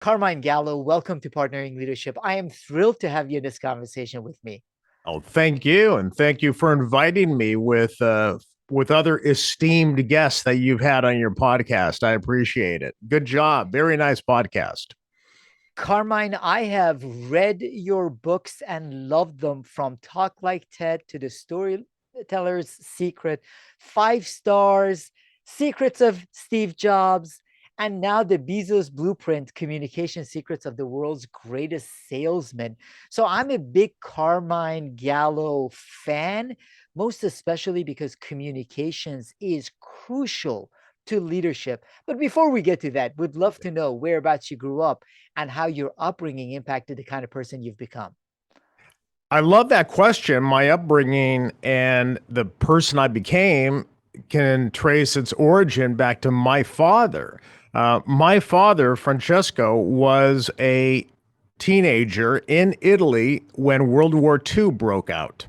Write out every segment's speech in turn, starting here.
Carmine Gallo, welcome to Partnering Leadership. I am thrilled to have you in this conversation with me. Oh, thank you, and thank you for inviting me with other esteemed guests that you've had on your podcast. I appreciate it. Good job. Very nice podcast. Carmine, I have read your books and loved them from Talk Like TED to the Storyteller's Secret, 5 stars, Secrets of Steve Jobs, and now the Bezos Blueprint, Communication Secrets of the World's Greatest Salesman. So I'm a big Carmine Gallo fan, most especially because communications is crucial to leadership. But before we get to that, would love to know whereabouts you grew up and how your upbringing impacted the kind of person you've become. I love that question. My upbringing and the person I became can trace its origin back to my father. My father, Francesco, was a teenager in Italy when World War II broke out.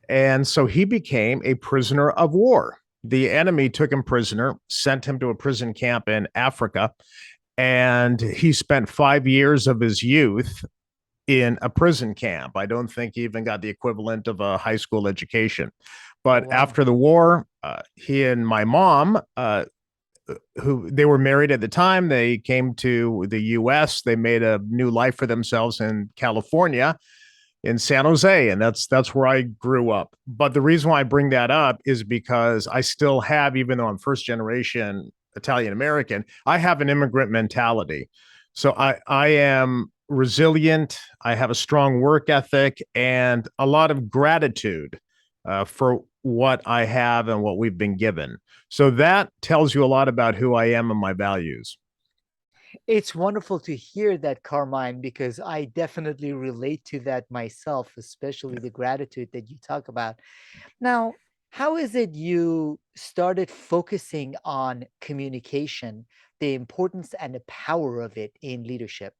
And so he became a prisoner of war. The enemy took him prisoner, sent him to a prison camp in Africa, and he spent 5 years of his youth in a prison camp. I don't think he even got the equivalent of a high school education. Oh, But wow. after the war, he and my mom, who they were married at the time, they came to the U.S. They made a new life for themselves in California, in San Jose, and that's where I grew up. But the reason why I bring that up is because I still have, even though I'm first generation Italian American, I have an immigrant mentality. So I am resilient. I have a strong work ethic and a lot of gratitude for what I have and what we've been given. So that tells you a lot about who I am and my values. It's wonderful to hear that, Carmine, because I definitely relate to that myself, especially the gratitude that you talk about. Now, how is it you started focusing on communication, the importance and the power of it in leadership?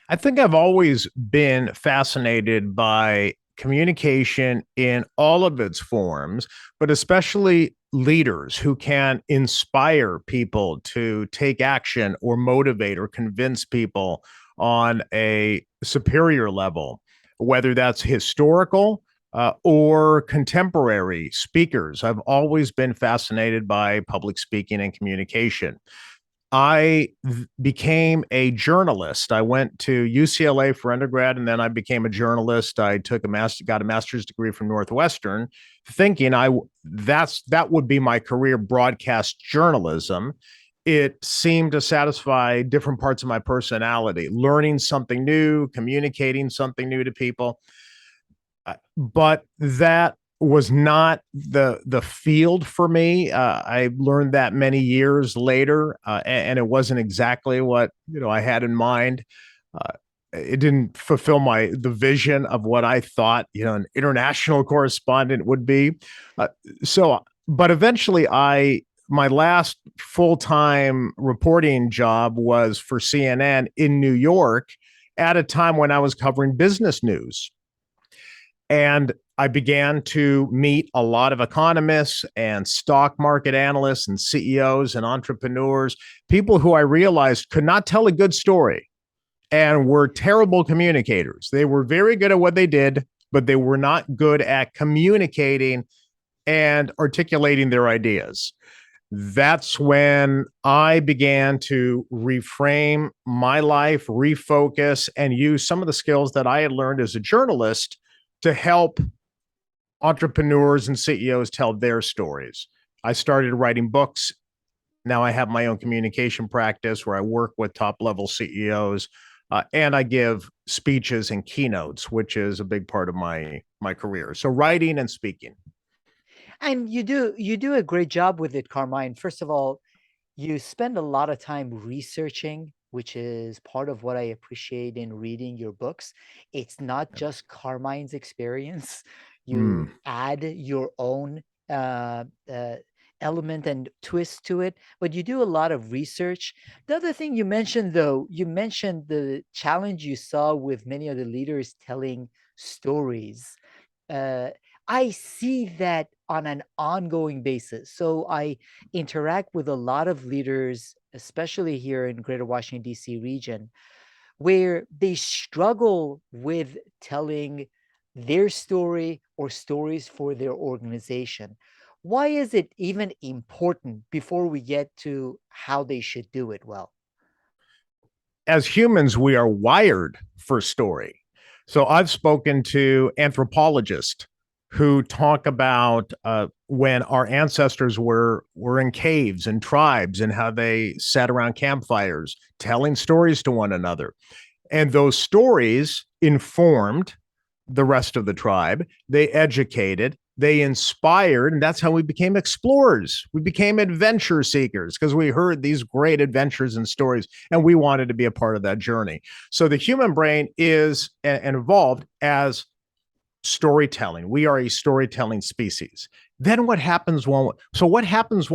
I think I've always been fascinated by communication in all of its forms, but especially leaders who can inspire people to take action or motivate or convince people on a superior level, whether that's historical or contemporary speakers. I've always been fascinated by public speaking and communication. I became a journalist. I went to UCLA for undergrad, and then I became a journalist. I got a master's degree from Northwestern, thinking that would be my career, broadcast journalism. It seemed to satisfy different parts of my personality, learning something new, communicating something new to people. But that was not the field for me. I learned that many years later, and it wasn't exactly what I had in mind. Uh, it didn't fulfill the vision of what I thought an international correspondent would be. Uh, but eventually, I my last full time reporting job was for CNN in New York at a time when I was covering business news. And I began to meet a lot of economists and stock market analysts and CEOs and entrepreneurs, people who I realized could not tell a good story and were terrible communicators. They were very good at what they did, but they were not good at communicating and articulating their ideas. That's when I began to reframe my life, refocus, and use some of the skills that I had learned as a journalist to help entrepreneurs and CEOs tell their stories. I started writing books. Now I have my own communication practice where I work with top level CEOs, and I give speeches and keynotes, which is a big part of my career. So writing and speaking. And you do a great job with it, Carmine. First of all, you spend a lot of time researching, which is part of what I appreciate in reading your books. It's not just Carmine's experience. You Mm. add your own uh, uh, element and twist to it, but you do a lot of research. The other thing you mentioned, though, you mentioned the challenge you saw with many of the leaders telling stories. Uh, I see that on an ongoing basis. So I interact with a lot of leaders, especially here in Greater Washington, D.C. region, where they struggle with telling their story or stories for their organization. Why is it even important before we get to how they should do it well? As humans, we are wired for story. So I've spoken to anthropologists who talk about when our ancestors were in caves and tribes and how they sat around campfires telling stories to one another. And those stories informed the rest of the tribe. They educated, they inspired, and that's how we became explorers. We became adventure seekers because we heard these great adventures and stories, and we wanted to be a part of that journey. So the human brain is and evolved as storytelling. We are a storytelling species. Then what happens when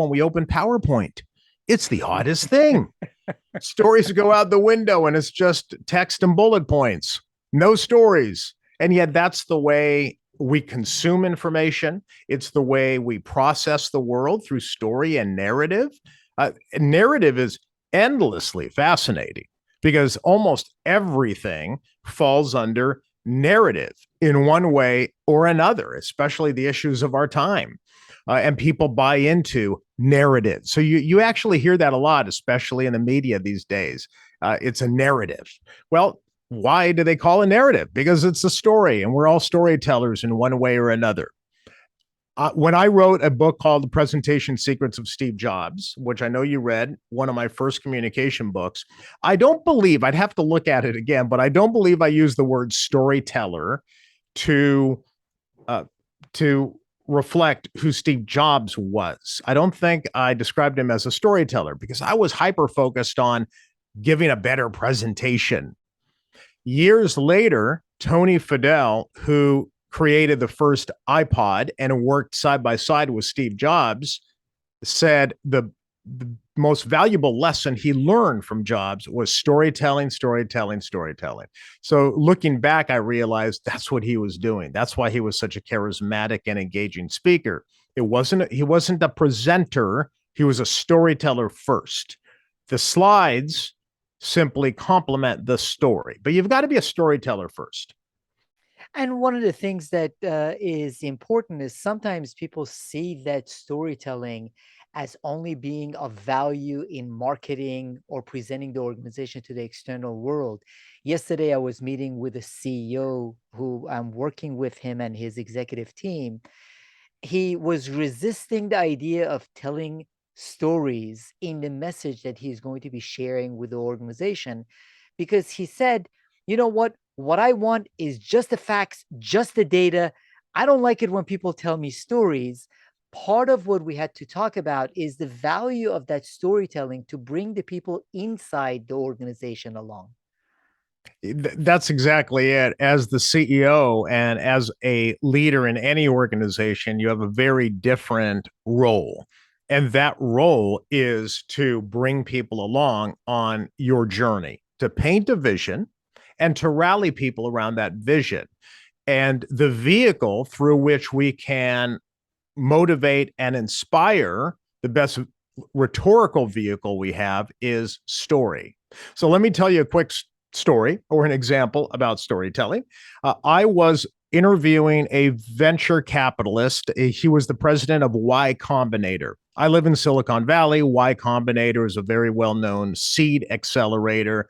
we open PowerPoint? It's the oddest thing. Stories go out the window and it's just text and bullet points, no stories. And yet that's the way we consume information. It's the way we process the world through story and narrative. Narrative is endlessly fascinating because almost everything falls under narrative in one way or another, especially the issues of our time. And people buy into narrative. So you actually hear that a lot, especially in the media these days. It's a narrative. Well, why do they call a narrative? Because it's a story, and we're all storytellers in one way or another. When I wrote a book called The Presentation Secrets of Steve Jobs, which I know you read, one of my first communication books, I don't believe, I'd have to look at it again, but I don't believe I used the word storyteller to uh, to reflect who Steve Jobs was. I don't think I described him as a storyteller because I was hyper focused on giving a better presentation. Years later, Tony Fadell, who created the first iPod and worked side by side with Steve Jobs, said the most valuable lesson he learned from Jobs was storytelling, storytelling, storytelling. So looking back, I realized that's what he was doing. That's why he was such a charismatic and engaging speaker. He wasn't a presenter, he was a storyteller first. The slides simply complement the story, but you've got to be a storyteller first. And one of the things that is important is sometimes people see that storytelling as only being of value in marketing or presenting the organization to the external world. Yesterday, I was meeting with a CEO who I'm working with him and his executive team. He was resisting the idea of telling stories in the message that he's going to be sharing with the organization because he said, you know what I want is just the facts, just the data. I don't like it when people tell me stories. Part of what we had to talk about is the value of that storytelling to bring the people inside the organization along. That's exactly it. As the CEO and as a leader in any organization, you have a very different role. And that role is to bring people along on your journey, to paint a vision and to rally people around that vision. And the vehicle through which we can motivate and inspire, the best rhetorical vehicle we have is story. So let me tell you a quick story or an example about storytelling. I was interviewing a venture capitalist. He was the president of Y Combinator. I live in Silicon Valley. Y Combinator is a very well known seed accelerator.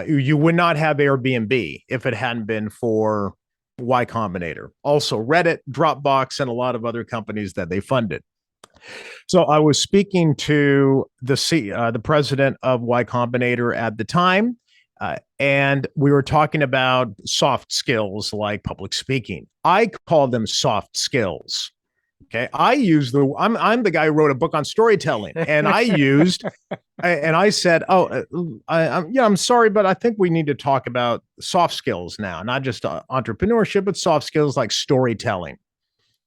You would not have Airbnb if it hadn't been for Y Combinator. Also, Reddit, Dropbox, and a lot of other companies that they funded. So I was speaking to the president of Y Combinator at the time, and we were talking about soft skills like public speaking. I call them soft skills. Okay, I'm the guy who wrote a book on storytelling, and I said, I'm sorry, but I think we need to talk about soft skills now, not just entrepreneurship, but soft skills like storytelling.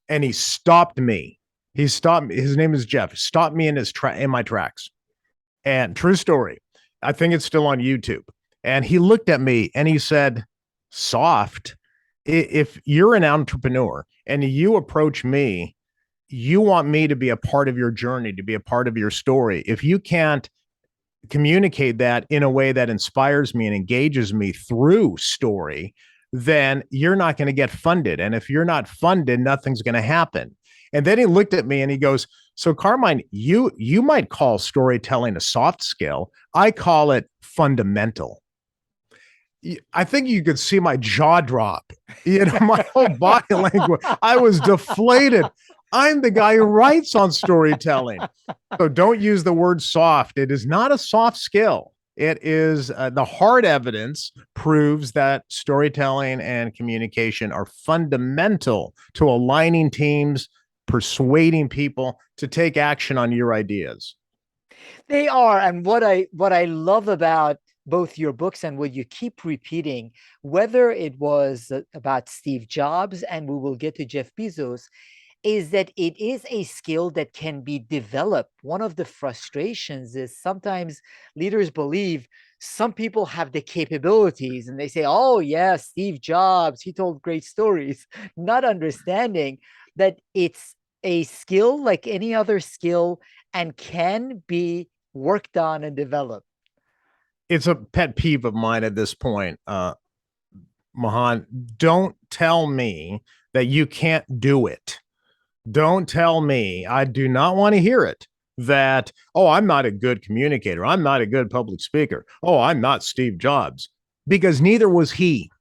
And he stopped me. He stopped me. His name is Jeff. Stopped me in my tracks. And true story. I think it's still on YouTube. And he looked at me and he said, "Soft. If you're an entrepreneur and you approach me, you want me to be a part of your journey, to be a part of your story. If you can't communicate that in a way that inspires me and engages me through story, then you're not going to get funded. And if you're not funded, nothing's going to happen. And then he looked at me and he goes, so Carmine, you might call storytelling a soft skill. I call it fundamental. I think you could see my jaw drop, my whole body language. I was deflated. I'm the guy who writes on storytelling. So don't use the word soft. It is not a soft skill. It is the hard evidence proves that storytelling and communication are fundamental to aligning teams, persuading people to take action on your ideas. They are. And what I love about both your books and what you keep repeating, whether it was about Steve Jobs and we will get to Jeff Bezos, is that it is a skill that can be developed. One of the frustrations is sometimes leaders believe some people have the capabilities and they say, oh, yeah, Steve Jobs, he told great stories, not understanding that it's a skill like any other skill and can be worked on and developed. It's a pet peeve of mine at this point, Mahan. Don't tell me that you can't do it. Don't tell me, I do not want to hear it, that, oh, I'm not a good communicator. I'm not a good public speaker. Oh, I'm not Steve Jobs, because neither was he.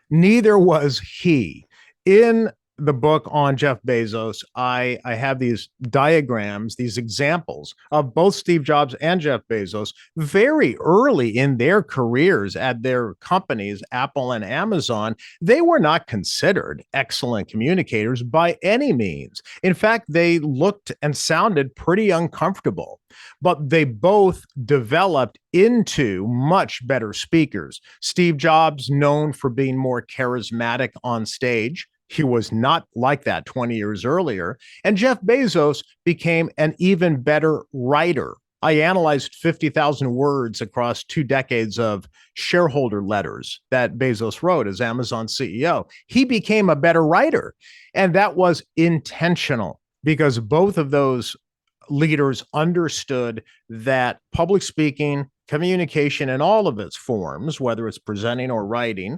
Neither was he. In the book on Jeff Bezos, I have these diagrams, these examples of both Steve Jobs and Jeff Bezos very early in their careers at their companies, Apple and Amazon. They were not considered excellent communicators by any means. In fact, they looked and sounded pretty uncomfortable, but they both developed into much better speakers. Steve Jobs, known for being more charismatic on stage. He was not like that 20 years earlier. And Jeff Bezos became an even better writer. I analyzed 50,000 words across 2 decades of shareholder letters that Bezos wrote as Amazon CEO. He became a better writer. And that was intentional because both of those leaders understood that public speaking, communication in all of its forms, whether it's presenting or writing,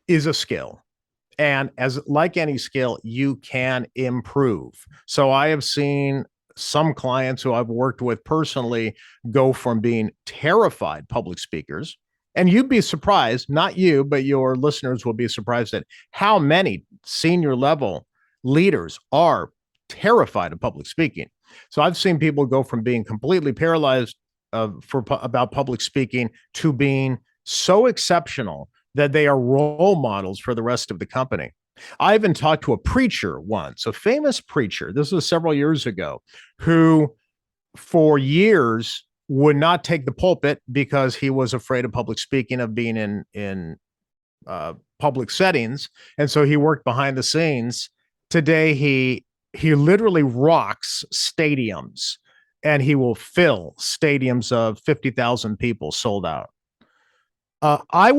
is a skill. And as like any skill, you can improve. So I have seen some clients who I've worked with personally go from being terrified public speakers. And you'd be surprised, not you, but your listeners will be surprised at how many senior level leaders are terrified of public speaking. So I've seen people go from being completely paralyzed about public speaking to being so exceptional that they are role models for the rest of the company. I even talked to a preacher once, a famous preacher. This was several years ago, who for years would not take the pulpit because he was afraid of public speaking, of being in public settings, and so he worked behind the scenes. Today, he literally rocks stadiums, and he will fill stadiums of 50,000 people sold out. I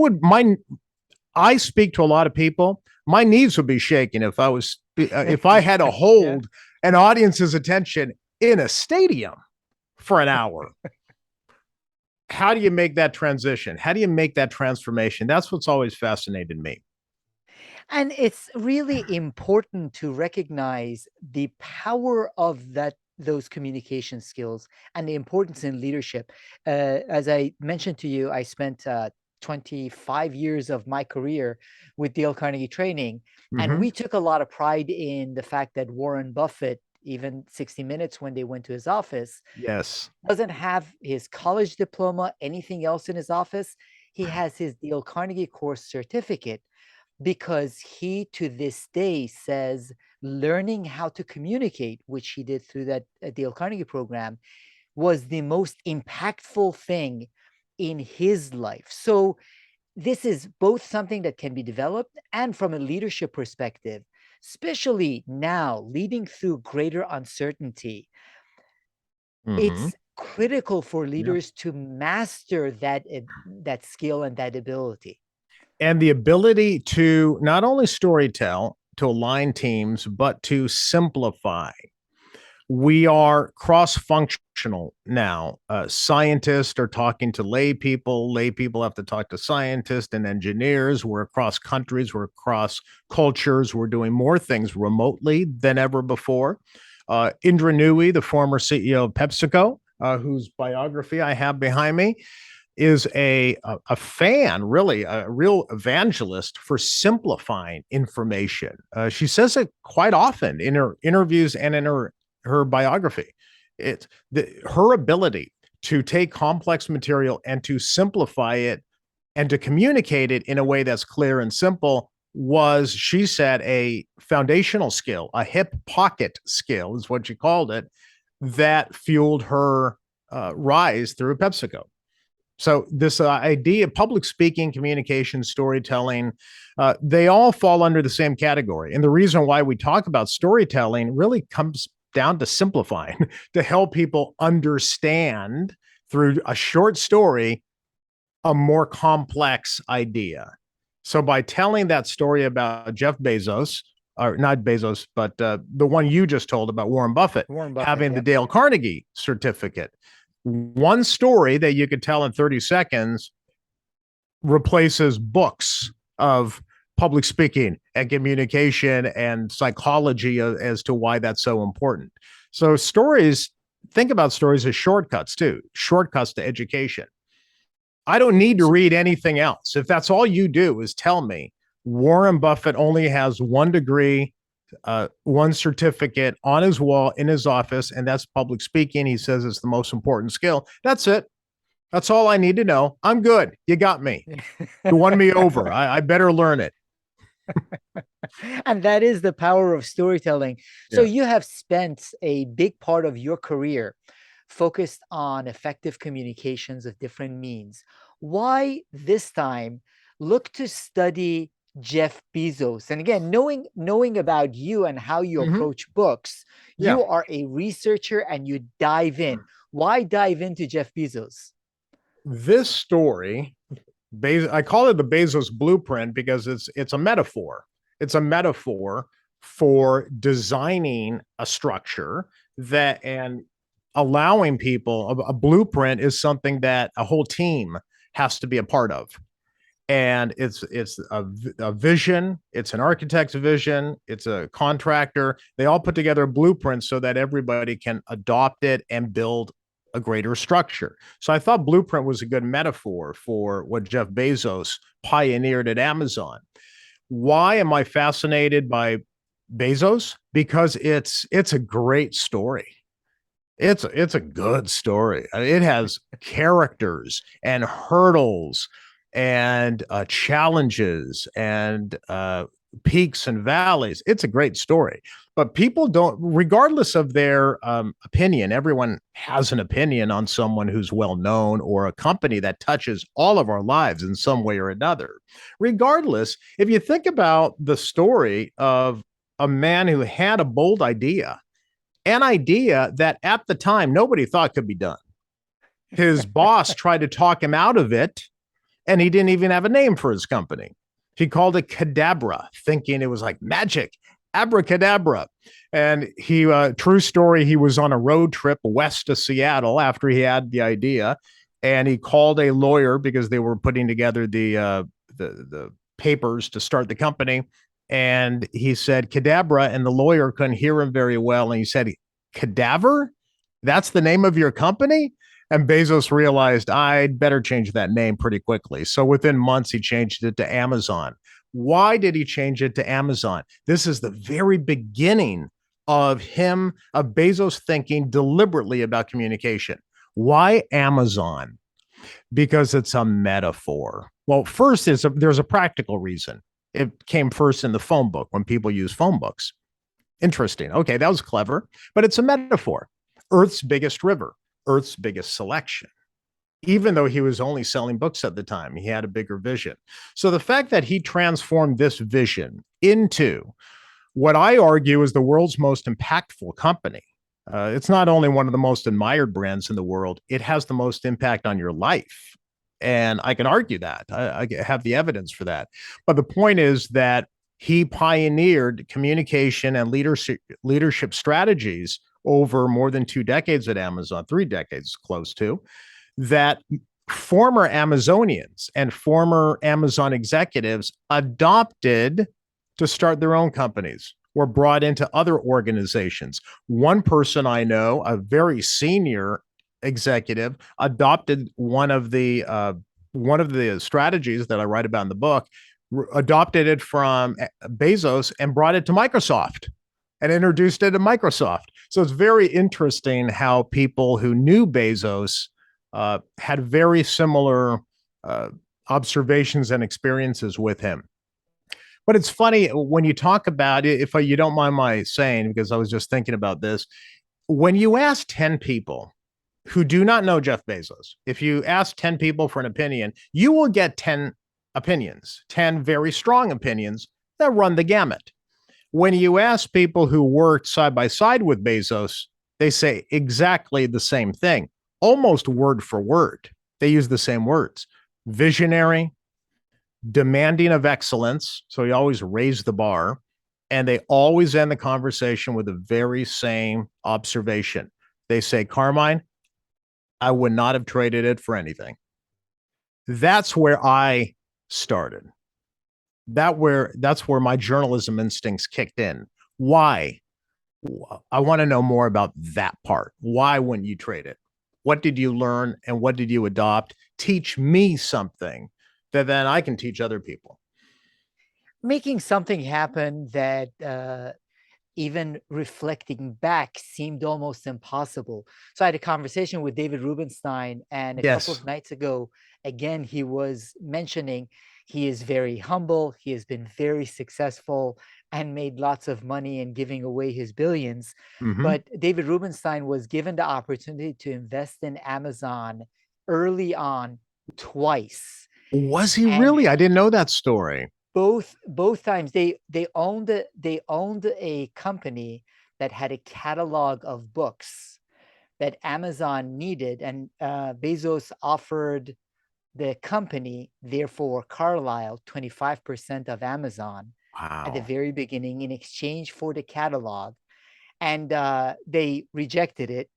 speak to a lot of people. My knees would be shaking if I had to hold an audience's attention in a stadium for an hour. How do you make that transition? How do you make that transformation? That's what's always fascinated me. And it's really important to recognize the power of those communication skills and the importance in leadership. As I mentioned to you, I spent 25 years of my career with Dale Carnegie Training, and Mm-hmm. we took a lot of pride in the fact that Warren Buffett, even 60 Minutes when they went to his office, Yes. doesn't have his college diploma, anything else in his office. He has his Dale Carnegie course certificate because he to this day says learning how to communicate, which he did through that Dale Carnegie program, was the most impactful thing in his life. So this is both something that can be developed and from a leadership perspective, especially now leading through greater uncertainty. Mm-hmm. It's critical for Yeah. leaders to master that skill and that ability. And the ability to not only storytell, to align teams, but to simplify. We are cross-functional now. Scientists are talking to lay people. Lay people have to talk to scientists and engineers. We're across countries. We're across cultures. We're doing more things remotely than ever before. Indra Nooyi, the former CEO of PepsiCo, whose biography I have behind me, is a fan, really, a real evangelist for simplifying information. She says it quite often in her interviews and in her biography. It's her ability to take complex material and to simplify it and to communicate it in a way that's clear and simple was, she said, a foundational skill, a hip pocket skill is what she called it, that fueled her rise through PepsiCo. So this idea of public speaking, communication, storytelling, they all fall under the same category. And the reason why we talk about storytelling really comes down to simplifying, to help people understand through a short story a more complex idea. So by telling that story about Jeff Bezos, or not Bezos, but the one you just told about Warren Buffett, having the Dale Carnegie certificate, one story that you could tell in 30 seconds replaces books of public speaking and communication and psychology as to why that's so important. So stories, think about stories as shortcuts too, shortcuts to education. I don't need to read anything else. If that's all you do is tell me Warren Buffett only has 1 degree, one certificate on his wall in his office, and that's public speaking. He says it's the most important skill. That's it. That's all I need to know. I'm good. You got me. You won me over. I better learn it. And that is the power of storytelling. So you have spent a big part of your career focused on effective communications of different means. Why this time look to study Jeff Bezos? And again, knowing about you and how you approach books, you are a researcher and you dive in. Why dive into Jeff Bezos? This story, I call it the Bezos Blueprint because it's a metaphor. It's a metaphor for designing a structure that and allowing people. A blueprint is something that a whole team has to be a part of. And it's a vision, it's an architect's vision, it's a contractor. They all put together a blueprint so that everybody can adopt it and build a greater structure. So I thought blueprint was a good metaphor for what Jeff Bezos pioneered at Amazon. Why am I fascinated by Bezos? Because it's a great story. It's a good story. It has characters and hurdles and challenges and peaks and valleys. It's a great story. But people don't, regardless of their opinion, everyone has an opinion on someone who's well known or a company that touches all of our lives in some way or another. Regardless, if you think about the story of a man who had a bold idea, an idea that at the time nobody thought could be done. His boss tried to talk him out of it, and he didn't even have a name for his company. He called it Cadabra, thinking it was like magic, abracadabra. And true story, he was on a road trip west of Seattle after he had the idea, and he called a lawyer because they were putting together the papers to start the company. And he said cadabra, and the lawyer couldn't hear him very well. And he said, cadaver? That's the name of your company? And Bezos realized I'd better change that name pretty quickly. So within months, he changed it to Amazon. Why did he change it to Amazon? This is the very beginning of Bezos thinking deliberately about communication. Why Amazon? Because it's a metaphor. Well, first, there's a practical reason. It came first in the phone book when people use phone books. Interesting. Okay, that was clever, but it's a metaphor. Earth's biggest river, Earth's biggest selection. Even though he was only selling books at the time, he had a bigger vision. So the fact that he transformed this vision into what I argue is the world's most impactful company. It's not only one of the most admired brands in the world, it has the most impact on your life. And I can argue that. I have the evidence for that. But the point is that he pioneered communication and leadership strategies over more than 2 decades at Amazon, 3 decades close to, that former Amazonians and former Amazon executives adopted to start their own companies, were brought into other organizations. One person I know, a very senior executive, adopted one of the strategies that I write about in the book, adopted it from Bezos and brought it to Microsoft and introduced it to Microsoft. So it's very interesting how people who knew Bezos had very similar observations and experiences with him. But it's funny when you talk about it, if you don't mind my saying, because I was just thinking about this, when you ask 10 people who do not know Jeff Bezos, if you ask 10 people for an opinion, you will get 10 opinions, 10 very strong opinions that run the gamut. When you ask people who worked side by side with Bezos, they say exactly the same thing, almost word for word. They use the same words: visionary, demanding of excellence. So he always raised the bar. And they always end the conversation with the very same observation. They say, Carmine, I would not have traded it for anything. That's where I started. That's where my journalism instincts kicked in. Why? I want to know more about that part. Why wouldn't you trade it? What did you learn and what did you adopt? Teach me something that then I can teach other people. Making something happen that even reflecting back seemed almost impossible. So I had a conversation with David Rubenstein, and a couple Yes. of nights ago, again, he was mentioning he is very humble, he has been very successful and made lots of money and giving away his billions. Mm-hmm. But David Rubenstein was given the opportunity to invest in Amazon early on twice. Was he And really? I didn't know that story. both times they owned a company that had a catalog of books that Amazon needed, and Bezos offered the company, therefore Carlyle, 25% of Amazon at the Wow. very beginning in exchange for the catalog, and they rejected it.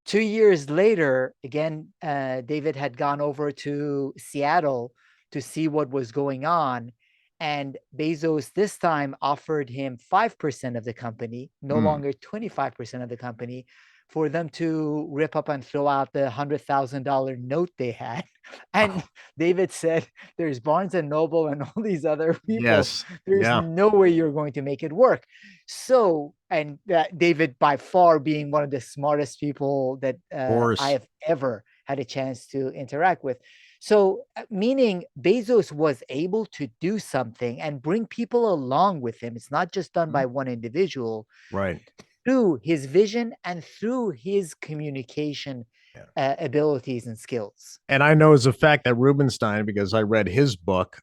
2 years later, again, David had gone over to Seattle to see what was going on. And Bezos this time offered him 5% of the company, no Mm. longer 25% of the company, for them to rip up and throw out the $100,000 note they had. And Oh, David said, there's Barnes and Noble and all these other people. yes. There's Yeah. Of no way you're going to make it work. So, and David, by far being one of the smartest people that I course. have ever had a chance to interact with. So, meaning Bezos was able to do something and bring people along with him. It's not just done Mhm. by one individual, Right. through his vision and through his communication Yeah. abilities and skills. And I know as a fact that Rubenstein, because I read his book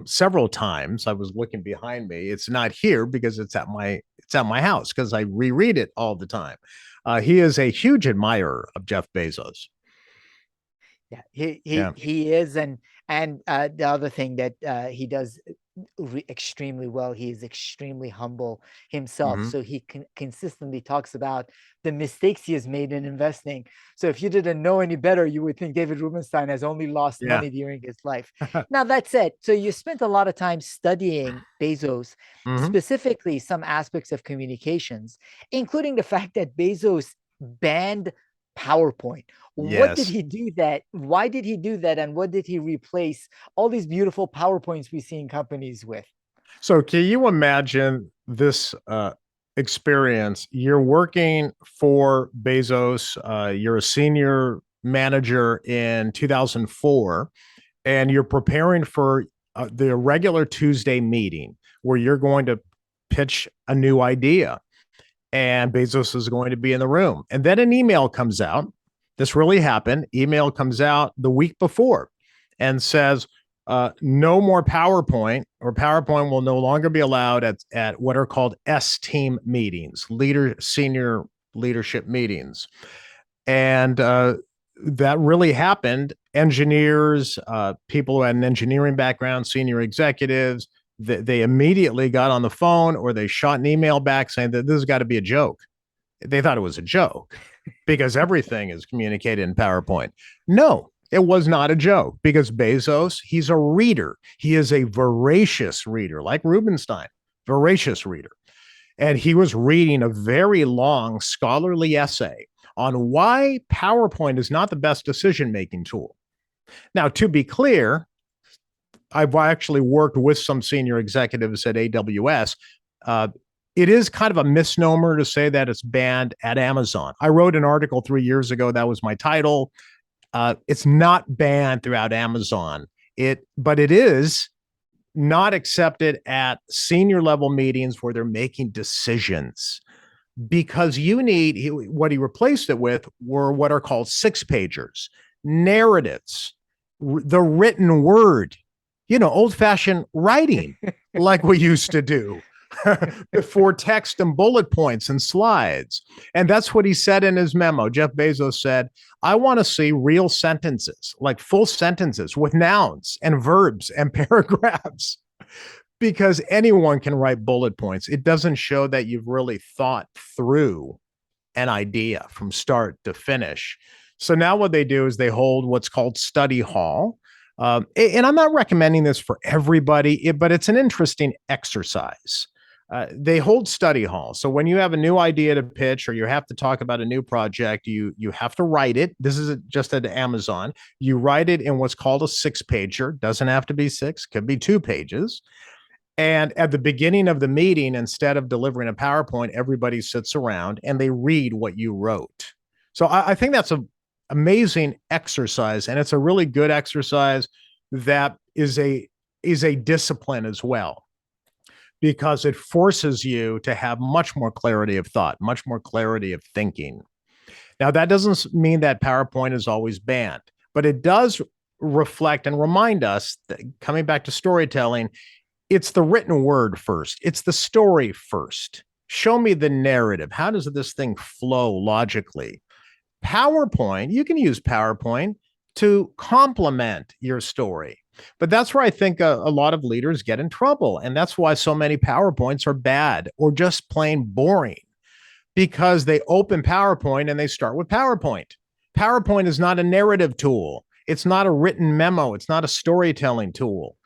several times. I was looking behind me. It's not here because it's at my house because I reread it all the time. He is a huge admirer of Jeff Bezos. Yeah, he he Yeah. he is, and the other thing that he does extremely well, he is extremely humble himself. Hmm. So he consistently talks about the mistakes he has made in investing. So if you didn't know any better, you would think David Rubenstein has only lost Yeah. money during his life. Now that said, so you spent a lot of time studying Bezos, Hmm. specifically some aspects of communications, including the fact that Bezos banned PowerPoint. What did Yes. he do that? Why did he do that? And what did he replace all these beautiful PowerPoints we see in companies with? So can you imagine this experience? You're working for Bezos. You're a senior manager in 2004, and you're preparing for the regular Tuesday meeting where you're going to pitch a new idea, and Bezos is going to be in the room. And then an email comes out. This really happened. Email comes out the week before and says, no more PowerPoint, or PowerPoint will no longer be allowed at what are called S team meetings, senior leadership meetings. And that really happened. Engineers, people who had an engineering background, senior executives, they immediately got on the phone or they shot an email back saying that this has got to be a joke. They thought it was a joke because everything is communicated in PowerPoint. No, it was not a joke because Bezos, he's a reader. He is a voracious reader, like Rubenstein, voracious reader. And he was reading a very long scholarly essay on why PowerPoint is not the best decision making tool. Now, to be clear, I've actually worked with some senior executives at AWS. It is kind of a misnomer to say that it's banned at Amazon. I wrote an article 3 years ago. That was my title. It's not banned throughout Amazon. But it is not accepted at senior level meetings where they're making decisions because what he replaced it with were what are called 6-pagers, narratives, the written word, old fashioned writing like we used to do before text and bullet points and slides. And that's what he said in his memo. Jeff Bezos said, I want to see real sentences, like full sentences with nouns and verbs and paragraphs, because anyone can write bullet points. It doesn't show that you've really thought through an idea from start to finish. So now what they do is they hold what's called study hall. And I'm not recommending this for everybody, but it's an interesting exercise. They hold study hall. So when you have a new idea to pitch or you have to talk about a new project, you have to write it. This is just at Amazon. You write it in what's called a 6-pager. Doesn't have to be 6, could be 2 pages. And at the beginning of the meeting, instead of delivering a PowerPoint, everybody sits around and they read what you wrote. So I think that's an amazing exercise, and it's a really good exercise that is a discipline as well, because it forces you to have much more clarity of thought, much more clarity of thinking. Now, that doesn't mean that PowerPoint is always banned, but it does reflect and remind us that, coming back to storytelling, it's the written word first. It's the story first. Show me the narrative. How does this thing flow logically? PowerPoint, you can use PowerPoint to complement your story. But that's where I think a lot of leaders get in trouble. And that's why so many PowerPoints are bad or just plain boring, because they open PowerPoint and they start with PowerPoint. PowerPoint is not a narrative tool. It's not a written memo. It's not a storytelling tool.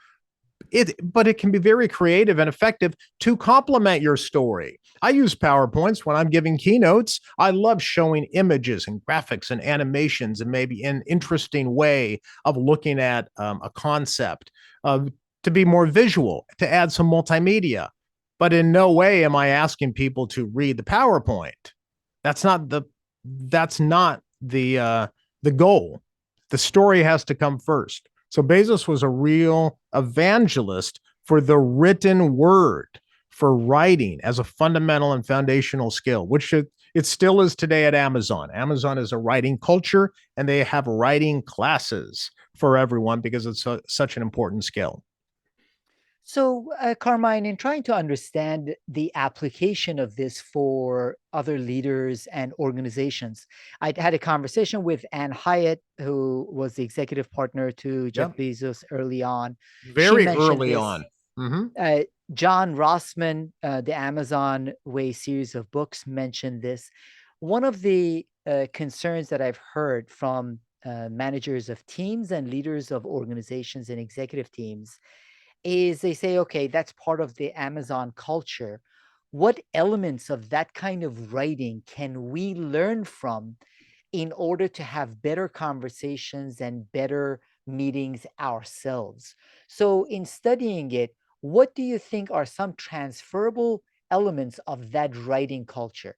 But it can be very creative and effective to complement your story. I use PowerPoints when I'm giving keynotes. I love showing images and graphics and animations and maybe an interesting way of looking at a concept, to be more visual, to add some multimedia. But in no way am I asking people to read the PowerPoint. That's not the goal. The story has to come first. So Bezos was a real evangelist for the written word, for writing as a fundamental and foundational skill, which it still is today at Amazon. Amazon is a writing culture, and they have writing classes for everyone because it's such an important skill. So, Carmine, in trying to understand the application of this for other leaders and organizations, I had a conversation with Ann Hyatt, who was the executive partner to Jeff Yep. Bezos early on. She Very mentioned early this. on. Mm-hmm. John Rossman, the Amazon Way series of books, mentioned this. One of the concerns that I've heard from managers of teams and leaders of organizations and executive teams is they say, okay, that's part of the Amazon culture. What elements of that kind of writing can we learn from in order to have better conversations and better meetings ourselves? So, in studying it, what do you think are some transferable elements of that writing culture?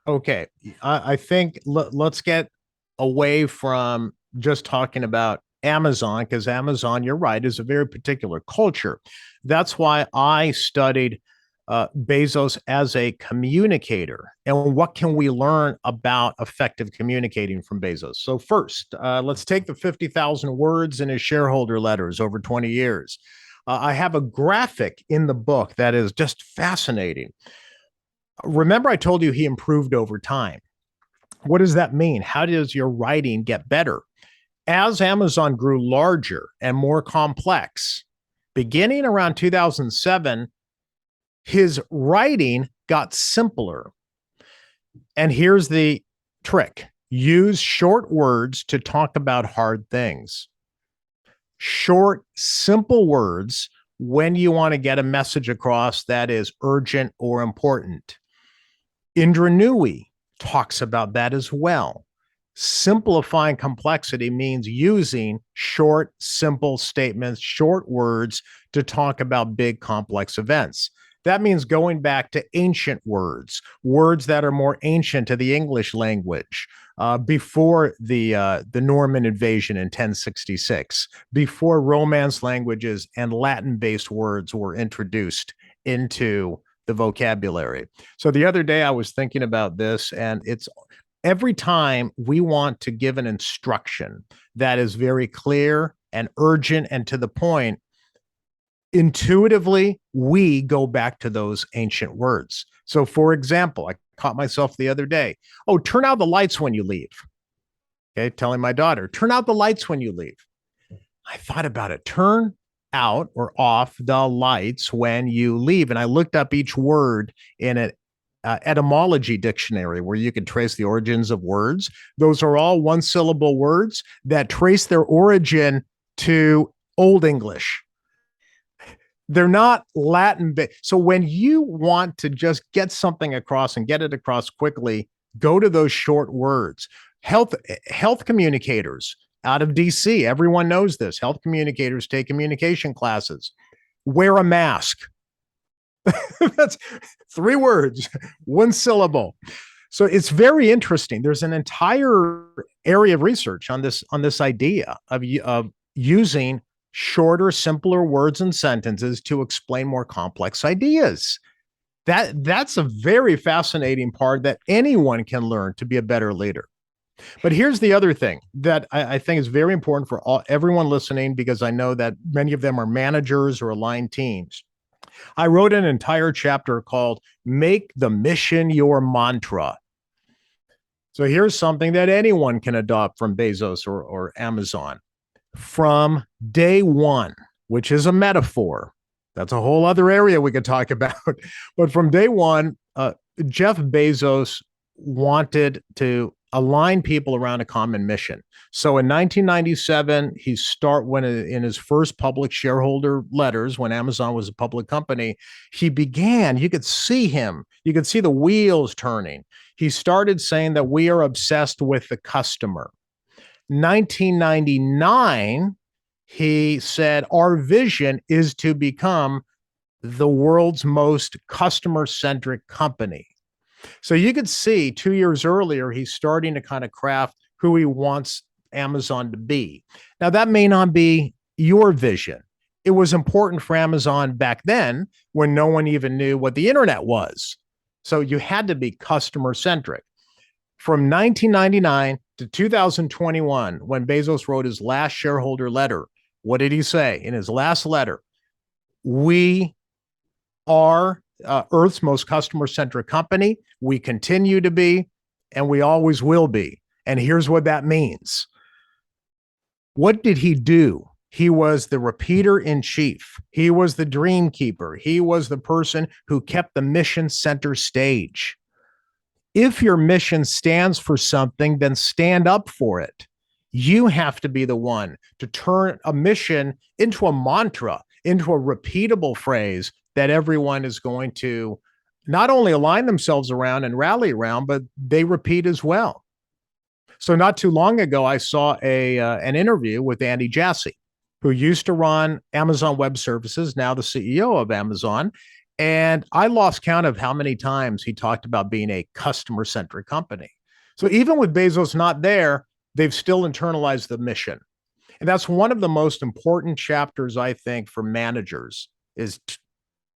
Okay. I think let's get away from just talking about Amazon, because Amazon, you're right, is a very particular culture. That's why I studied Bezos as a communicator, and what can we learn about effective communicating from Bezos. So first, let's take the 50,000 words in his shareholder letters over 20 years. I have a graphic in the book that is just fascinating. Remember, I told you he improved over time. What does that mean? How does your writing get better? As Amazon grew larger and more complex, beginning around 2007, his writing got simpler. And here's the trick: use short words to talk about hard things. Short, simple words when you want to get a message across that is urgent or important. Indra Nooyi talks about that as well. Simplifying complexity means using short, simple statements, short words to talk about big, complex events. That means going back to ancient words, words that are more ancient to the English language, before the Norman invasion in 1066, before Romance languages and Latin-based words were introduced into the vocabulary. So the other day I was thinking about this, and it's every time we want to give an instruction that is very clear and urgent and to the point, intuitively, we go back to those ancient words. So, for example, I caught myself the other day. Oh, turn out the lights when you leave. Okay, telling my daughter, turn out the lights when you leave. I thought about it. Turn out or off the lights when you leave. And I looked up each word in an etymology dictionary where you can trace the origins of words. Those are all one syllable words that trace their origin to Old English. They're not Latin. So when you want to just get something across and get it across quickly, go to those short words. Health communicators out of DC, everyone knows this. Health communicators take communication classes. Wear a mask. That's 3 words, one syllable. So it's very interesting. There's an entire area of research on this idea of using shorter, simpler words and sentences to explain more complex ideas. That's a very fascinating part that anyone can learn to be a better leader. But here's the other thing that I think is very important for everyone listening, because I know that many of them are managers or aligned teams. I wrote an entire chapter called Make the Mission Your Mantra. So here's something that anyone can adopt from Bezos or Amazon. From day one, which is a metaphor. That's a whole other area we could talk about. But from day one, Jeff Bezos wanted to align people around a common mission. So in 1997, when in his first public shareholder letters, when Amazon was a public company, he began, you could see him, you could see the wheels turning. He started saying that we are obsessed with the customer. 1999, he said, our vision is to become the world's most customer-centric company. So you could see 2 years earlier, he's starting to kind of craft who he wants Amazon to be. Now, that may not be your vision. It was important for Amazon back then when no one even knew what the internet was. So you had to be customer-centric. From 1999 to 2021, when Bezos wrote his last shareholder letter, what did he say in his last letter? We are Earth's most customer-centric company. We continue to be, and we always will be. And here's what that means. What did he do? He was the repeater in chief. He was the dream keeper. He was the person who kept the mission center stage. If your mission stands for something, then stand up for it. You have to be the one to turn a mission into a mantra, into a repeatable phrase that everyone is going to not only align themselves around and rally around, but they repeat as well. So not too long ago, I saw an interview with Andy Jassy, who used to run Amazon Web Services, now the CEO of Amazon. And I lost count of how many times he talked about being a customer-centric company. So even with Bezos not there, they've still internalized the mission. And that's one of the most important chapters, I think, for managers, is to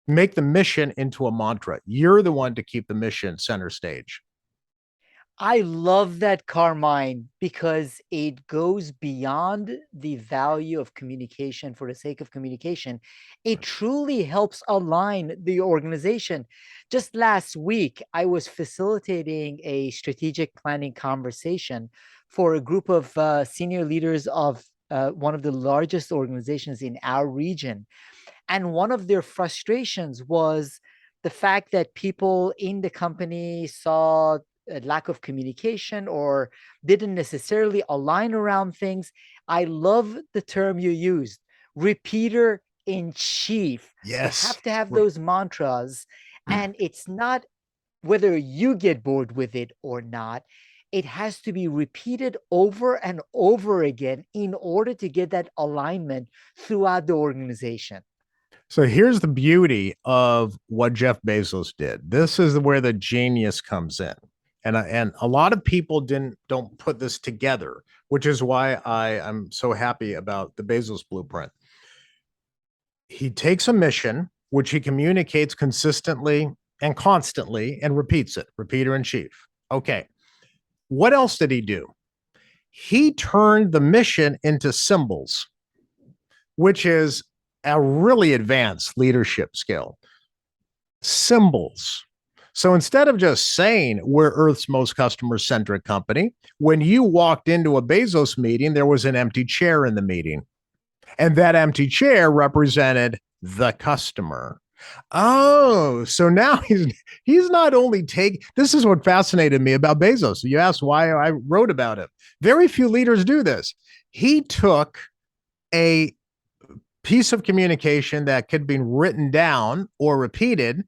make the mission into a mantra. You're the one to keep the mission center stage. I love that, Carmine, because it goes beyond the value of communication for the sake of communication. It truly helps align the organization. Just last week, I was facilitating a strategic planning conversation for a group of senior leaders of one of the largest organizations in our region. And one of their frustrations was the fact that people in the company saw lack of communication or didn't necessarily align around things. I love the term you used, repeater in chief. You Yes. have to have those mantras, and it's not whether you get bored with it or not. It has to be repeated over and over again in order to get that alignment throughout the organization. So here's the beauty of what Jeff Bezos did. This is where the genius comes in. And a lot of people don't put this together, which is why I'm so happy about the Bezos Blueprint. He takes a mission, which he communicates consistently and constantly and repeats it, repeater in chief. Okay. What else did he do? He turned the mission into symbols, which is a really advanced leadership skill. Symbols. So instead of just saying we're Earth's most customer centric company, when you walked into a Bezos meeting, there was an empty chair in the meeting. And that empty chair represented the customer. Oh, so now he's not only take this is what fascinated me about Bezos. You asked why I wrote about it. Very few leaders do this. He took a piece of communication that could be written down or repeated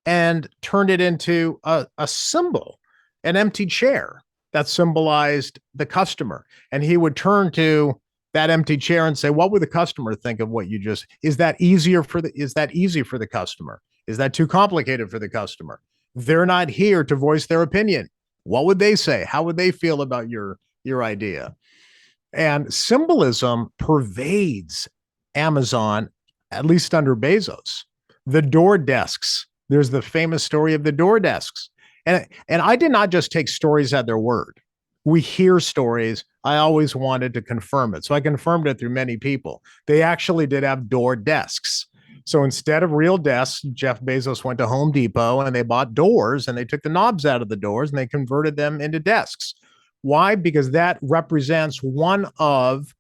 and turned it into a symbol, an empty chair that symbolized the customer. And he would turn to that empty chair and say, what would the customer think of what you just, is that easy for the customer? Is that too complicated for the customer? They're not here to voice their opinion. What would they say? How would they feel about your idea? And symbolism pervades Amazon, at least under Bezos. The door desks. There's the famous story of the door desks. And I did not just take stories at their word. We hear stories. I always wanted to confirm it. So I confirmed it through many people. They actually did have door desks. So instead of real desks, Jeff Bezos went to Home Depot and they bought doors and they took the knobs out of the doors and they converted them into desks. Why? Because that represents one of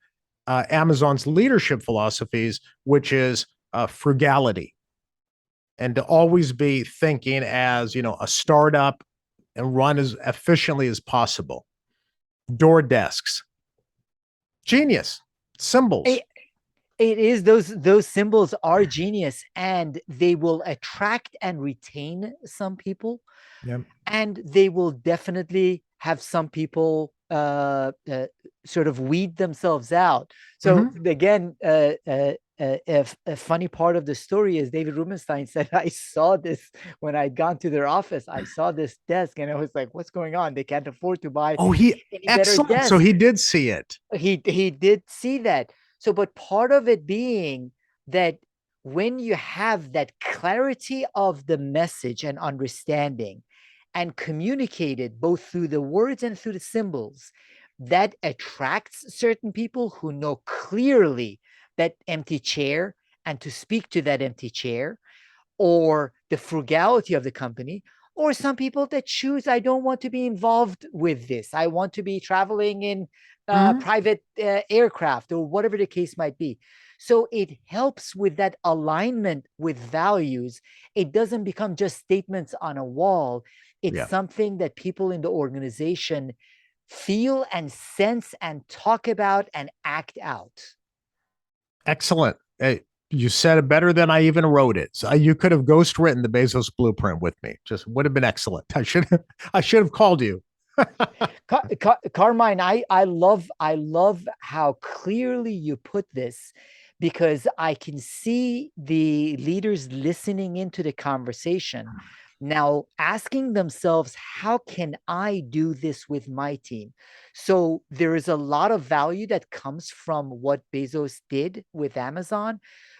Amazon's leadership philosophies, which is frugality, and to always be thinking as a startup and run as efficiently as possible. Door desks, genius symbols. It is, those symbols are genius, and they will attract and retain some people. Yep. And they will definitely have some people sort of weed themselves out. So again, a funny part of the story is David Rubenstein said, I saw this when I'd gone to their office. I saw this desk and I was like, what's going on? They can't afford to buy he any better excellent desk. So he did see it. He did see that. So, but part of it being that when you have that clarity of the message and understanding and communicated both through the words and through the symbols, that attracts certain people who know clearly that empty chair and to speak to that empty chair, or the frugality of the company, or some people that choose, I don't want to be involved with this. I want to be traveling in private aircraft or whatever the case might be. So it helps with that alignment with values. It doesn't become just statements on a wall. It's something that people in the organization feel and sense and talk about and act out. Excellent. Hey, you said it better than I even wrote it. So you could have ghost written the Bezos Blueprint with me. Just would have been excellent. I should have called you. Carmine, I love how clearly you put this, because I can see the leaders listening into the conversation now, asking themselves, how can I do this with my team? So there is a lot of value that comes from what Bezos did with Amazon.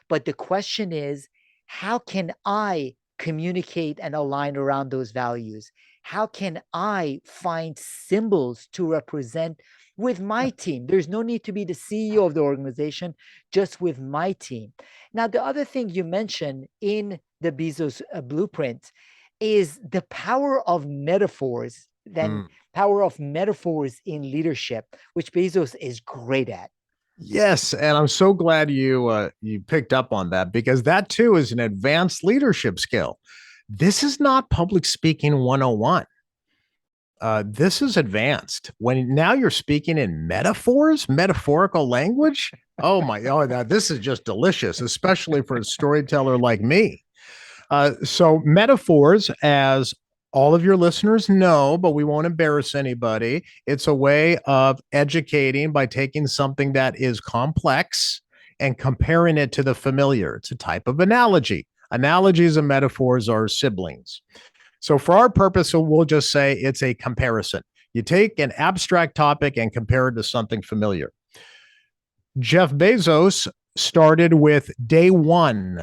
But the question is, how can I communicate and align around those values? How can I find symbols to represent with my team? There's no need to be the CEO of the organization, just with my team. Now, the other thing you mentioned in the Bezos blueprint is the power of metaphors, power of metaphors in leadership, which Bezos is great at. Yes, and I'm so glad you picked up on that, because that too is an advanced leadership skill. This is not public speaking 101. this is advanced. When now you're speaking in metaphors, metaphorical language. This is just delicious, especially for a storyteller like me. So metaphors, as all of your listeners know, but we won't embarrass anybody. It's a way of educating by taking something that is complex and comparing it to the familiar. It's a type of analogy. Analogies and metaphors are siblings. So for our purpose, we'll just say it's a comparison. You take an abstract topic and compare it to something familiar. Jeff Bezos started with day one.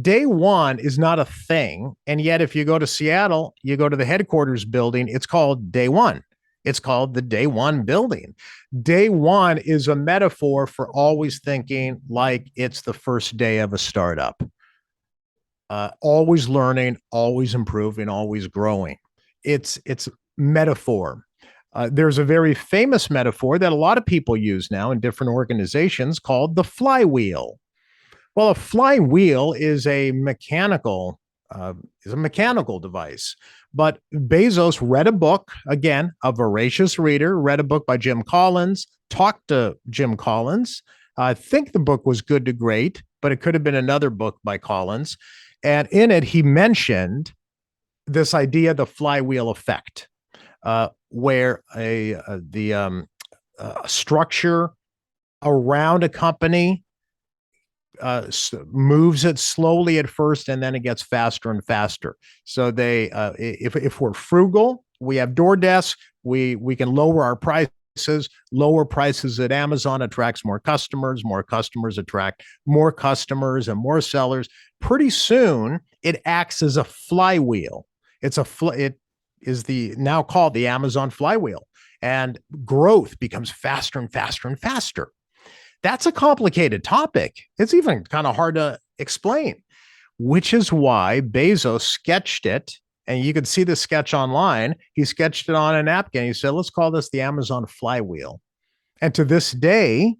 Day one is not a thing. And yet, if you go to Seattle, you go to the headquarters building, it's called day one. It's called the day one building. Day one is a metaphor for always thinking like it's the first day of a startup. Always learning, always improving, always growing. It's metaphor. There's a very famous metaphor that a lot of people use now in different organizations called the flywheel. Well, a flywheel is a mechanical device. But Bezos read a book, again, a voracious reader, read a book by Jim Collins, talked to Jim Collins. I think the book was Good to Great, but it could have been another book by Collins. And in it, he mentioned this idea, the flywheel effect, where the structure around a company moves it slowly at first, and then it gets faster and faster. So if we're frugal, we have DoorDash, we can lower our prices. Lower prices at Amazon attracts more customers attract more customers and more sellers. Pretty soon, it acts as a flywheel. It is now called the Amazon flywheel, and growth becomes faster and faster and faster. That's a complicated topic. It's even kind of hard to explain, which is why Bezos sketched it. And you can see the sketch online. He sketched it on a napkin. He said, let's call this the Amazon flywheel. And to this day,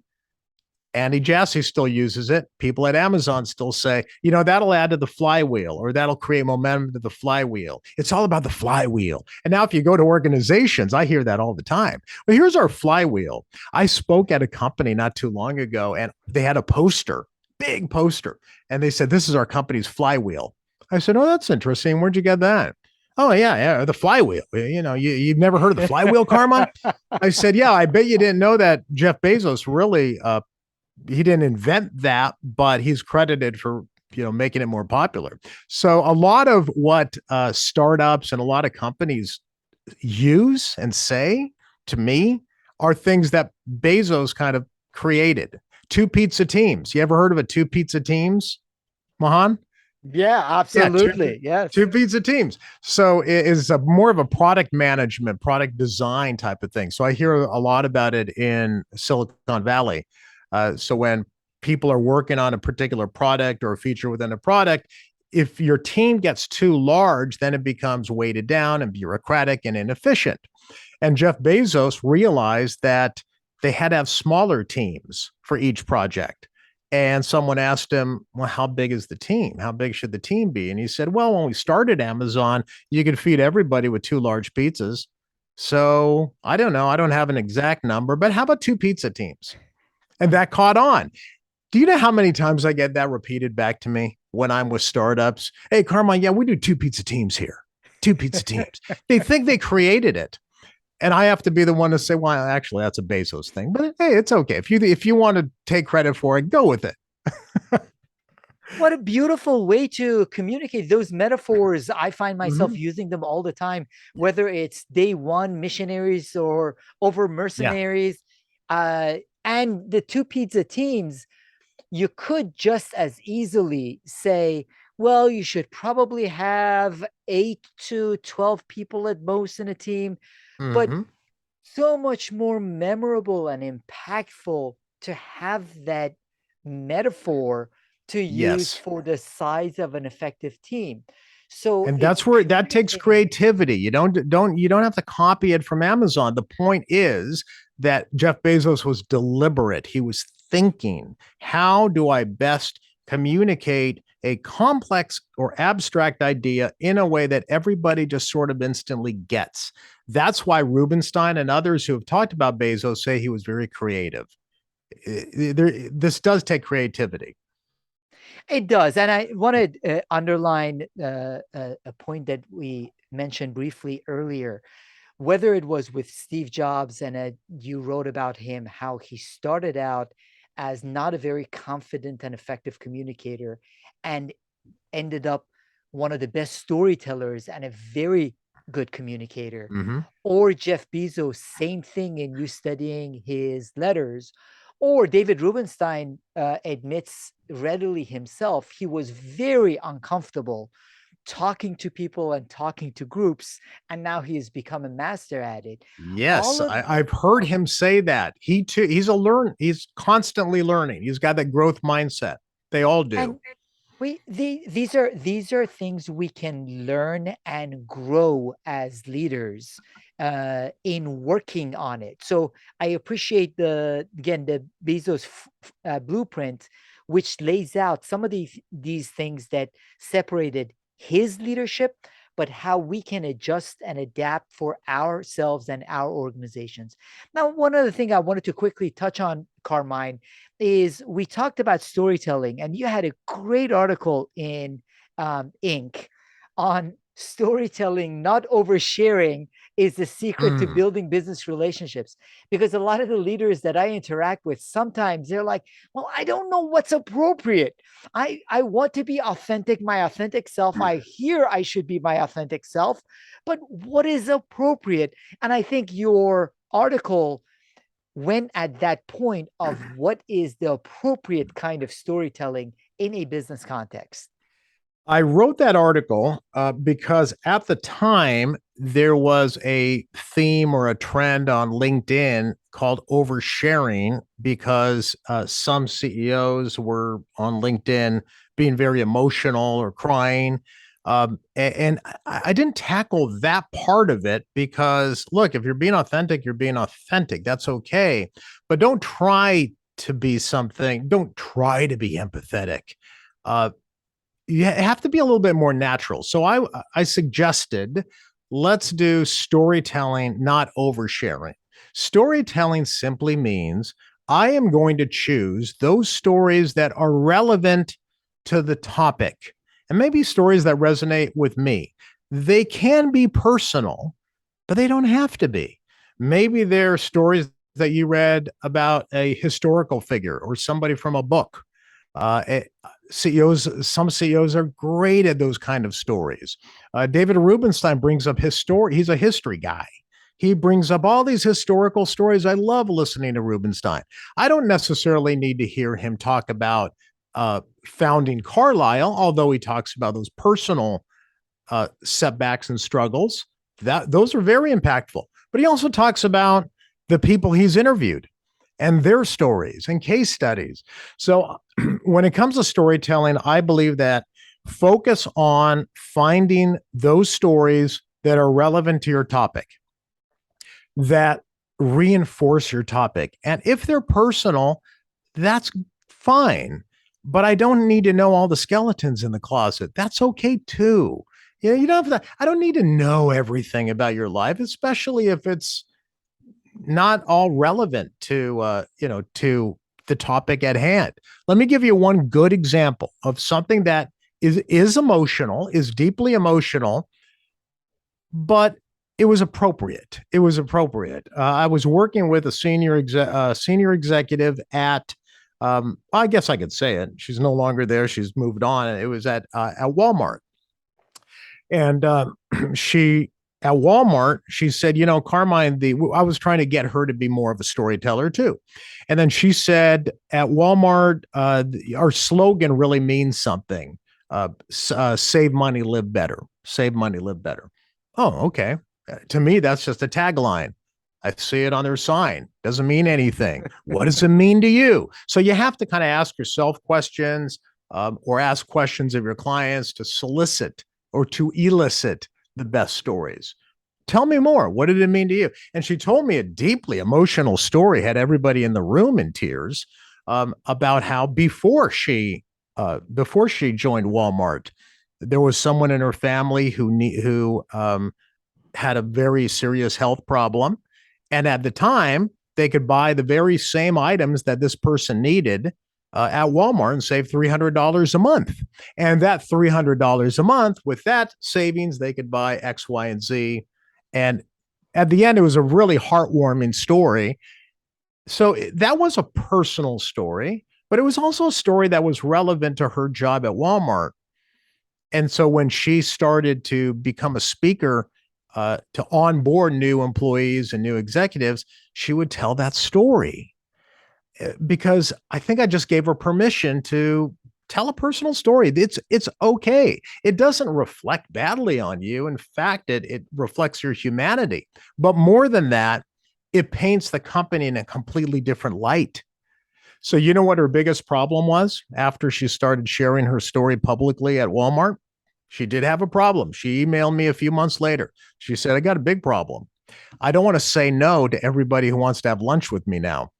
Andy Jassy still uses it. People at Amazon still say, that'll add to the flywheel, or that'll create momentum to the flywheel. It's all about the flywheel. And now if you go to organizations, I hear that all the time. Well, here's our flywheel. I spoke at a company not too long ago, and they had a poster, big poster. And they said, this is our company's flywheel. I said, oh, that's interesting. Where'd you get that? Oh, yeah, the flywheel. You've never heard of the flywheel, Carmine? I said, yeah, I bet you didn't know that Jeff Bezos really he didn't invent that, but he's credited for making it more popular. So a lot of what startups and a lot of companies use and say to me are things that Bezos kind of created. 2 pizza teams. You ever heard of a 2 pizza teams, Mahan? Yeah, absolutely. Yes. 2 pizza teams. So it is more of a product management, product design type of thing. So I hear a lot about it in Silicon Valley. So when people are working on a particular product or a feature within a product, if your team gets too large, then it becomes weighted down and bureaucratic and inefficient. And Jeff Bezos realized that they had to have smaller teams for each project. And someone asked him, well, how big is the team? How big should the team be? And he said, well, when we started Amazon, you could feed everybody with 2 large pizzas. So I don't know. I don't have an exact number, but how about 2 pizza teams? And that caught on. Do you know how many times I get that repeated back to me when I'm with startups? Hey, Carmine, yeah, we do 2 pizza teams here. 2 pizza teams. They think they created it. And I have to be the one to say, well, actually, that's a Bezos thing. But hey, it's okay. If you want to take credit for it, go with it. What a beautiful way to communicate those metaphors. I find myself using them all the time, whether it's day one missionaries or over mercenaries. Yeah. And the 2 pizza teams, you could just as easily say, well, you should probably have 8 to 12 people at most in a team. But so much more memorable and impactful to have that metaphor to use for the size of an effective team. So, and that's where that takes creativity. You don't have to copy it from Amazon. The point is that Jeff Bezos was deliberate. He was thinking, how do I best communicate a complex or abstract idea in a way that everybody just sort of instantly gets. That's why Rubenstein and others who have talked about Bezos say he was very creative. This does take creativity. It does. And I want to underline a point that we mentioned briefly earlier. Whether it was with Steve Jobs and you wrote about him, how he started out as not a very confident and effective communicator and ended up one of the best storytellers and a very good communicator. Mm-hmm. Or Jeff Bezos, same thing in you studying his letters. Or David Rubenstein admits readily himself, he was very uncomfortable talking to people and talking to groups, and now he has become a master at it. Yes, All of I've heard him say that. He too, he's constantly learning. He's got that growth mindset. They all do. and these are things we can learn and grow as leaders in working on it. So I appreciate the Bezos blueprint, which lays out some of these things that separated his leadership, but how we can adjust and adapt for ourselves and our organizations. Now, one other thing I wanted to quickly touch on, Carmine, is we talked about storytelling, and you had a great article in Inc. on storytelling, not oversharing is the secret to Mm. building business relationships. Because a lot of the leaders that I interact with, sometimes they're like, well, I don't know what's appropriate. I want to be authentic, my authentic self. I hear I should be my authentic self, but what is appropriate? And I think your article when at that point of what is the appropriate kind of storytelling in a business context. I wrote that article because at the time there was a theme or a trend on LinkedIn called oversharing because some CEOs were on LinkedIn being very emotional or crying. And I didn't tackle that part of it because, look, if you're being authentic, you're being authentic. That's okay. But don't try to be something, don't try to be empathetic. Uh, you have to be a little bit more natural. So I suggested let's do storytelling, not oversharing. Storytelling simply means I am going to choose those stories that are relevant to the topic and maybe stories that resonate with me. They can be personal, but they don't have to be. Maybe they're stories that you read about a historical figure or somebody from a book. Uh, CEOs, some CEOs are great at those kind of stories. David Rubenstein brings up his story. He's a history guy. He brings up all these historical stories. I love listening to Rubenstein. I don't necessarily need to hear him talk about founding Carlisle, although he talks about those personal setbacks and struggles. Those are very impactful. But he also talks about the people he's interviewed and their stories and case studies. So when it comes to storytelling, I believe that focus on finding those stories that are relevant to your topic, that reinforce your topic. And if they're personal, that's fine. But I don't need to know all the skeletons in the closet. That's okay too. You don't have to, I don't need to know everything about your life, especially if it's not all relevant to the topic at hand. Let me give you one good example of something that is emotional, is deeply emotional, but it was appropriate. It was appropriate. I was working with a senior executive at I guess I could say it. She's no longer there. She's moved on. It was at Walmart, and she at Walmart, she said, Carmine, I was trying to get her to be more of a storyteller too. And then she said, at Walmart, our slogan really means something. Save money, live better. Save money, live better. Oh, okay. To me, that's just a tagline. I see it on their sign. Doesn't mean anything. What does it mean to you? So you have to kind of ask yourself questions or ask questions of your clients to solicit or to elicit the best stories. Tell me more. What did it mean to you? And she told me a deeply emotional story, had everybody in the room in tears about how before she before she joined Walmart, there was someone in her family who had a very serious health problem, and at the time they could buy the very same items that this person needed at Walmart and save $300 a month. And that $300 a month, with that savings, they could buy X, Y, and Z. And at the end, it was a really heartwarming story. So that was a personal story, but it was also a story that was relevant to her job at Walmart. And so when she started to become a speaker to onboard new employees and new executives, she would tell that story because I think I just gave her permission to tell a personal story. It's okay. It doesn't reflect badly on you. In fact, it reflects your humanity. But more than that, it paints the company in a completely different light. So you know what her biggest problem was after she started sharing her story publicly at Walmart? She did have a problem. She emailed me a few months later. She said, I got a big problem. I don't want to say no to everybody who wants to have lunch with me now.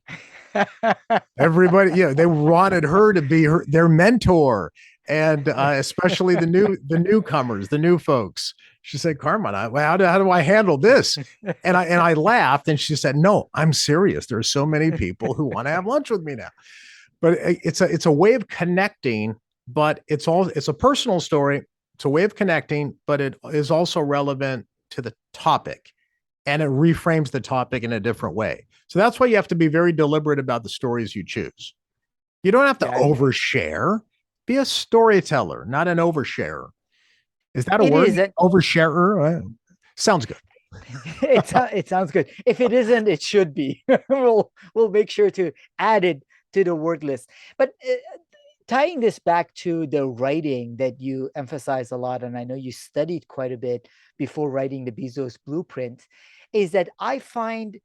Everybody, they wanted her to be their mentor, and especially the newcomers, the new folks. She said, "Carmine, how do I handle this?" And I laughed, and she said, "No, I'm serious. There are so many people who want to have lunch with me now." But it's a way of connecting, but it's a personal story. It's a way of connecting, but it is also relevant to the topic, and it reframes the topic in a different way. So that's why you have to be very deliberate about the stories you choose. You don't have to Yeah, overshare. Be a storyteller, not an oversharer. Is that a it word? is. And Oversharer? Sounds good. it sounds good. If it isn't, it should be. We'll make sure to add it to the word list. But tying this back to the writing that you emphasize a lot, and I know you studied quite a bit before writing the Bezos Blueprint, is that I find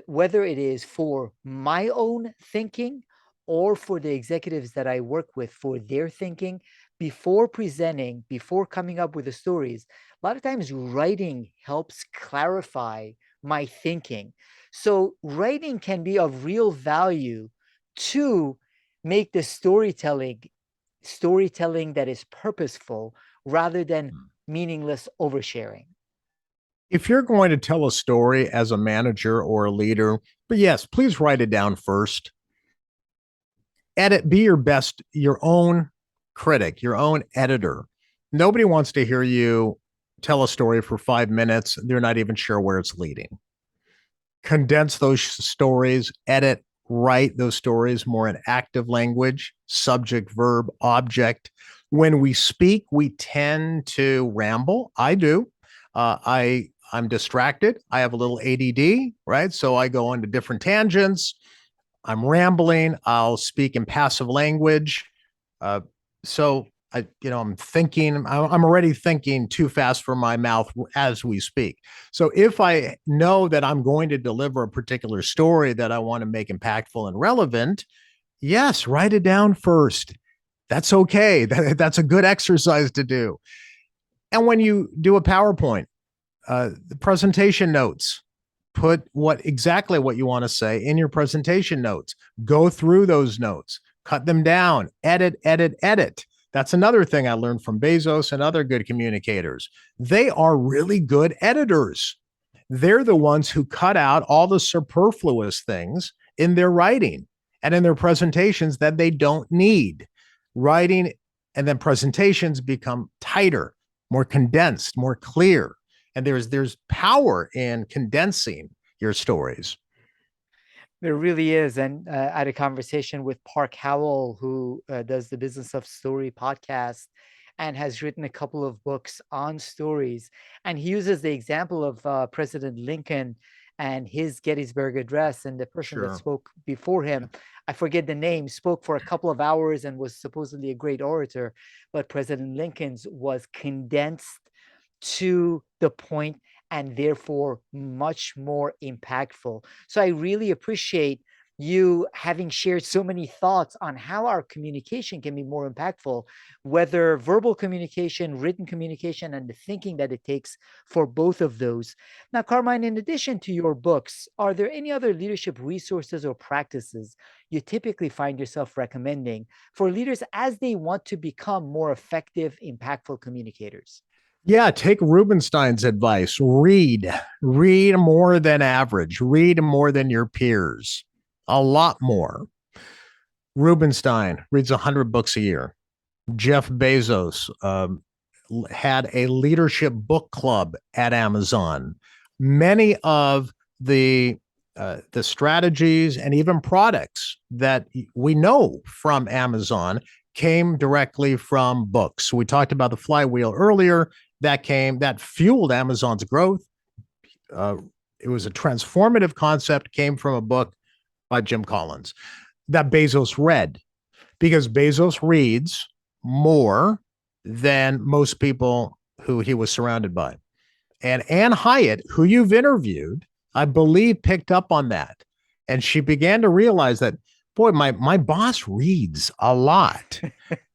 whether it is for my own thinking or for the executives that I work with for their thinking, before presenting, before coming up with the stories, a lot of times writing helps clarify my thinking. So writing can be of real value to make the storytelling that is purposeful rather than meaningless oversharing. If you're going to tell a story as a manager or a leader, but yes, please write it down first. Be your own critic, your own editor. Nobody wants to hear you tell a story for 5 minutes. They're not even sure where it's leading. Condense those stories, edit, write those stories more in active language, subject, verb, object. When we speak, we tend to ramble. I do. I'm distracted. I have a little ADD, right? So I go into different tangents. I'm rambling. I'll speak in passive language. Uh, I'm thinking. I'm already thinking too fast for my mouth as we speak. So if I know that I'm going to deliver a particular story that I want to make impactful and relevant, yes, write it down first. That's okay. That's a good exercise to do. And when you do a PowerPoint, the presentation notes, put exactly what you want to say in your presentation notes. Go through those notes, cut them down, edit, edit, edit. That's another thing I learned from Bezos and other good communicators. They are really good editors. They're the ones who cut out all the superfluous things in their writing and in their presentations that they don't need. Writing and then presentations become tighter, more condensed, more clear. And there's power in condensing your stories. There really is. And I had a conversation with Park Howell, who does the Business of Story podcast and has written a couple of books on stories. And he uses the example of President Lincoln and his Gettysburg Address. And the person that Sure. spoke before him, I forget the name, spoke for a couple of hours and was supposedly a great orator. But President Lincoln's was condensed to the point and therefore much more impactful. So I really appreciate you having shared so many thoughts on how our communication can be more impactful, whether verbal communication, written communication, and the thinking that it takes for both of those. Now, Carmine, in addition to your books, are there any other leadership resources or practices you typically find yourself recommending for leaders as they want to become more effective, impactful communicators? Yeah, take Rubenstein's advice. Read more than average, read more than your peers, a lot more. Rubenstein reads 100 books a year. Jeff Bezos had a leadership book club at Amazon. Many of the strategies and even products that we know from Amazon came directly from books. We talked about the flywheel earlier. That fueled Amazon's growth. Uh, it was a transformative concept. Came from a book by Jim Collins that Bezos read, because Bezos reads more than most people who he was surrounded by. And Ann Hyatt, who you've interviewed, I believe picked up on that. And she began to realize that, boy, my boss reads a lot.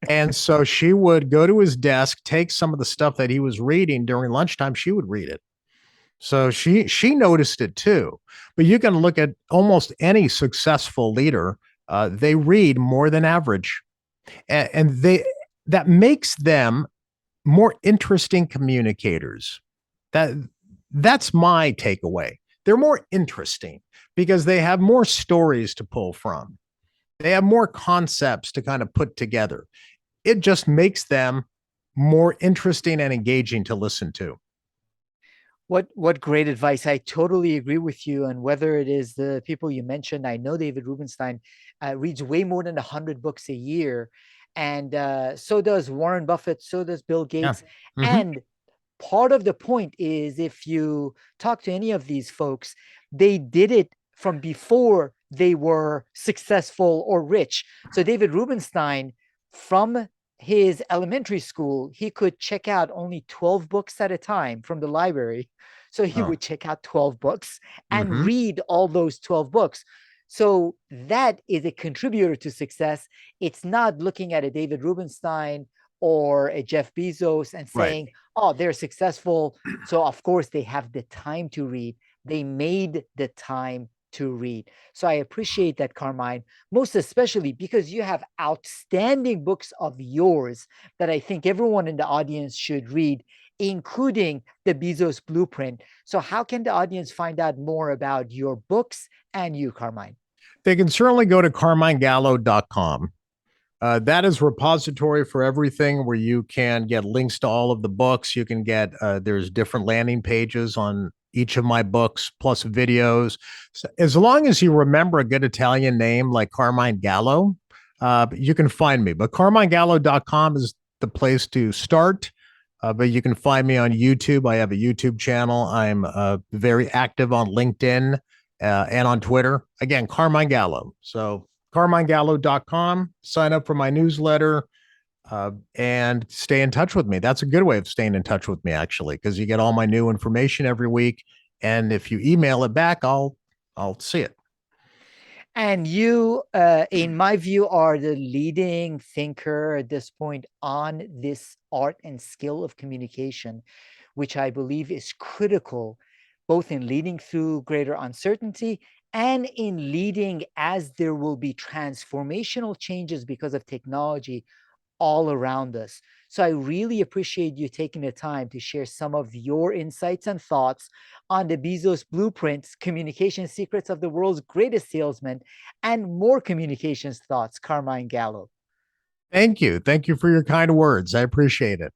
And so she would go to his desk, take some of the stuff that he was reading during lunchtime, she would read it. So she noticed it too. But you can look at almost any successful leader, they read more than average. And they that makes them more interesting communicators. That that's my takeaway. They're more interesting because they have more stories to pull from. They have more concepts to kind of put together. It just makes them more interesting and engaging to listen to. What great advice. I totally agree with you. And whether it is the people you mentioned, I know David Rubenstein reads way more than 100 books a year. And so does Warren Buffett, so does Bill Yeah. Gates. Mm-hmm. And part of the point is if you talk to any of these folks, they did it from before they were successful or rich. So David Rubenstein, from his elementary school, he could check out only 12 books at a time from the library. So he Oh. would check out 12 books and Mm-hmm. read all those 12 books. So that is a contributor to success. It's not looking at a David Rubenstein or a Jeff Bezos and Right. saying, oh, they're successful. So, of course, they have the time to read. They made the time to read. So, I appreciate that, Carmine, most especially because you have outstanding books of yours that I think everyone in the audience should read, including the Bezos Blueprint. So, how can the audience find out more about your books and you, Carmine? They can certainly go to carminegallo.com. That is repository for everything, where you can get links to all of the books. You can get there's different landing pages on each of my books, plus videos. So as long as you remember a good Italian name like Carmine Gallo, you can find me. But carminegallo.com is the place to start. But you can find me on YouTube. I have a YouTube channel. I'm very active on LinkedIn and on Twitter. Again, Carmine Gallo. So carminegallo.com, sign up for my newsletter, and stay in touch with me. That's a good way of staying in touch with me, actually, because you get all my new information every week. And if you email it back, I'll see it. And you, in my view, are the leading thinker at this point on this art and skill of communication, which I believe is critical both in leading through greater uncertainty and in leading as there will be transformational changes because of technology all around us. So I really appreciate you taking the time to share some of your insights and thoughts on the Bezos Blueprints, Communication Secrets of the World's Greatest Salesman, and more communications thoughts, Carmine Gallo. Thank you. Thank you for your kind words. I appreciate it.